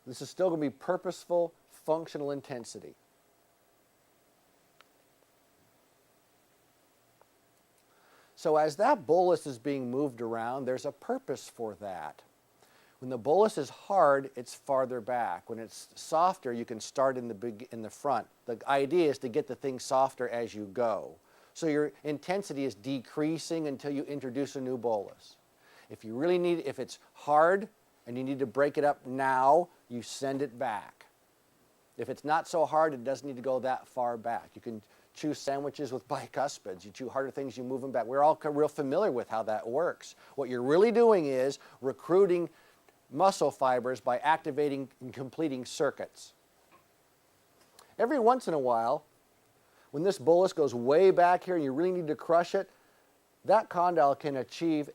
This is still going to be purposeful functional intensity. So as that bolus is being moved around, there's a purpose for that. When the bolus is hard, it's farther back. When it's softer, you can start in the front. The idea is to get the thing softer as you go. So your intensity is decreasing until you introduce a new bolus. If you really need, if it's hard and you need to break it up now, you send it back. If it's not so hard, it doesn't need to go that far back. You can chew sandwiches with bicuspids. You chew harder things, you move them back. We're all real familiar with how that works. What you're really doing is recruiting muscle fibers by activating and completing circuits. Every once in a while, when this bolus goes way back here and you really need to crush it, that condyle can achieve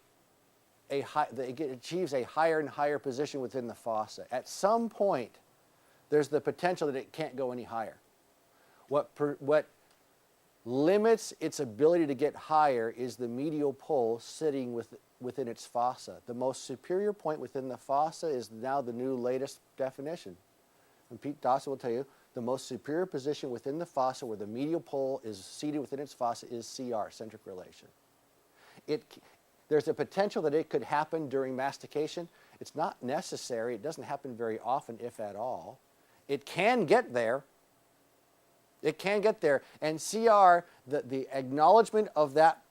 it achieves a higher and higher position within the fossa. At some point, there's the potential that it can't go any higher. What limits its ability to get higher is the medial pole sitting within its fossa. The most superior point within the fossa is now the new latest definition. And Pete Dawson will tell you, the most superior position within the fossa where the medial pole is seated within its fossa is CR, centric relation. There's a potential that it could happen during mastication. It's not necessary. It doesn't happen very often, if at all. It can get there. It can get there. And CR, the acknowledgement of that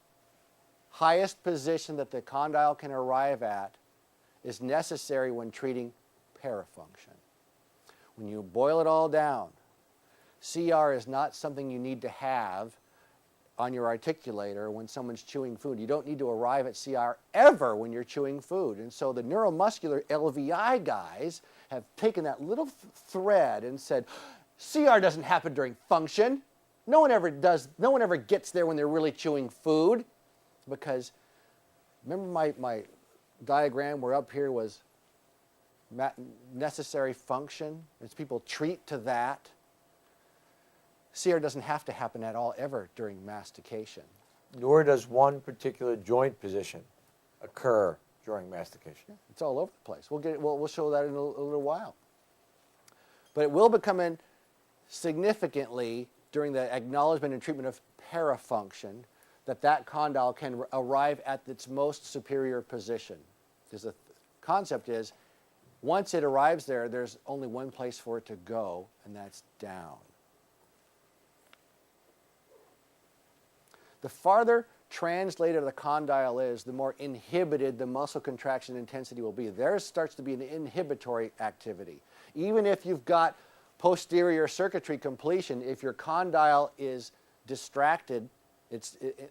highest position that the condyle can arrive at is necessary when treating parafunction. When you boil it all down, CR is not something you need to have on your articulator when someone's chewing food. You don't need to arrive at CR ever when you're chewing food. And so the neuromuscular LVI guys have taken that little thread and said, CR doesn't happen during function. No one ever gets there when they're really chewing food. Because remember my diagram where up here was necessary function, as people treat to that. CR doesn't have to happen at all ever during mastication. Nor does one particular joint position occur during mastication. Yeah, it's all over the place. We'll show that in a little while. But it will become in significantly during the acknowledgement and treatment of parafunction that condyle can arrive at its most superior position. Because the concept is, once it arrives there, there's only one place for it to go, and that's down. The farther translated the condyle is, the more inhibited the muscle contraction intensity will be. There starts to be an inhibitory activity. Even if you've got posterior circuitry completion, if your condyle is distracted,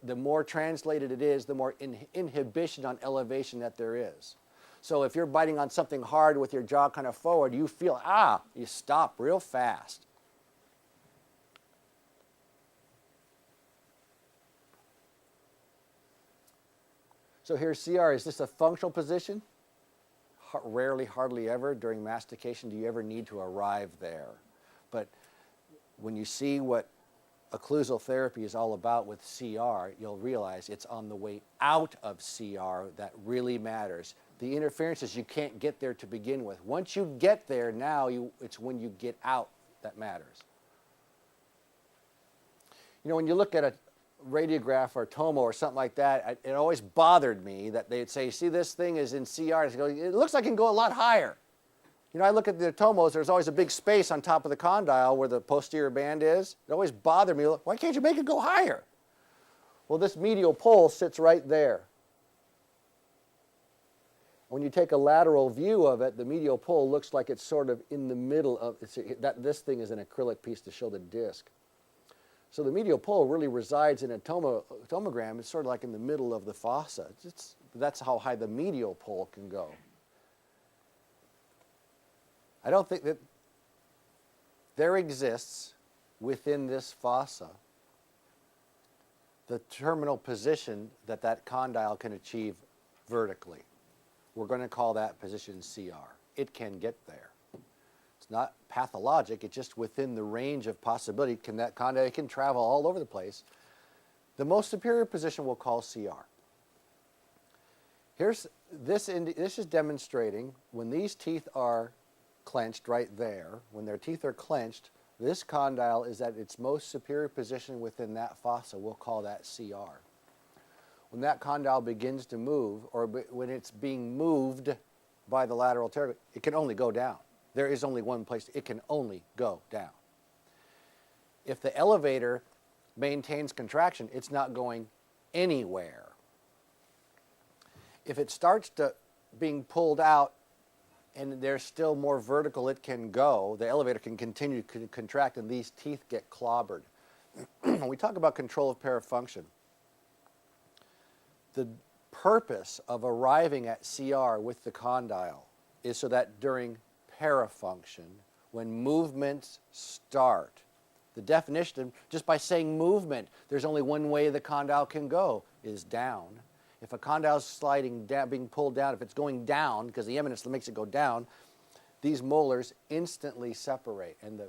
the more translated it is, the more inhibition on elevation that there is. So if you're biting on something hard with your jaw kind of forward, you feel, you stop real fast. So here's CR. Is this a functional position? Rarely, hardly ever during mastication do you ever need to arrive there. But when you see what occlusal therapy is all about with CR, you'll realize it's on the way out of CR that really matters. The interferences, you can't get there to begin with. Once you get there, now it's when you get out that matters. You know, when you look at a radiograph or tomo or something like that, it always bothered me that they'd say, see, this thing is in CR. It looks like it can go a lot higher. You know, I look at the tomos, there's always a big space on top of the condyle where the posterior band is. It always bothered me. Why can't you make it go higher? Well, this medial pole sits right there. When you take a lateral view of it, the medial pole looks like it's sort of in the middle of this thing is an acrylic piece to show the disc. So the medial pole really resides in a tomogram. It's sort of like in the middle of the fossa. That's how high the medial pole can go. I don't think that there exists within this fossa the terminal position that condyle can achieve vertically. We're going to call that position CR. It can get there. It's not pathologic. It's just within the range of possibility. That condyle can travel all over the place. The most superior position we'll call CR. This is demonstrating when these teeth are clenched right there, when their teeth are clenched, this condyle is at its most superior position within that fossa. We'll call that CR. When that condyle begins to move, or when it's being moved by the lateral pterygoid, it can only go down. There is only one place. It can only go down. If the elevator maintains contraction, it's not going anywhere. If it starts to being pulled out and there's still more vertical it can go, the elevator can continue to contract and these teeth get clobbered. When we talk about control of parafunction, the purpose of arriving at CR with the condyle is so that during parafunction, when movements start, the definition, just by saying movement, there's only one way the condyle can go, is down. If a condyle is sliding down, being pulled down, if it's going down, because the eminence makes it go down, these molars instantly separate, and the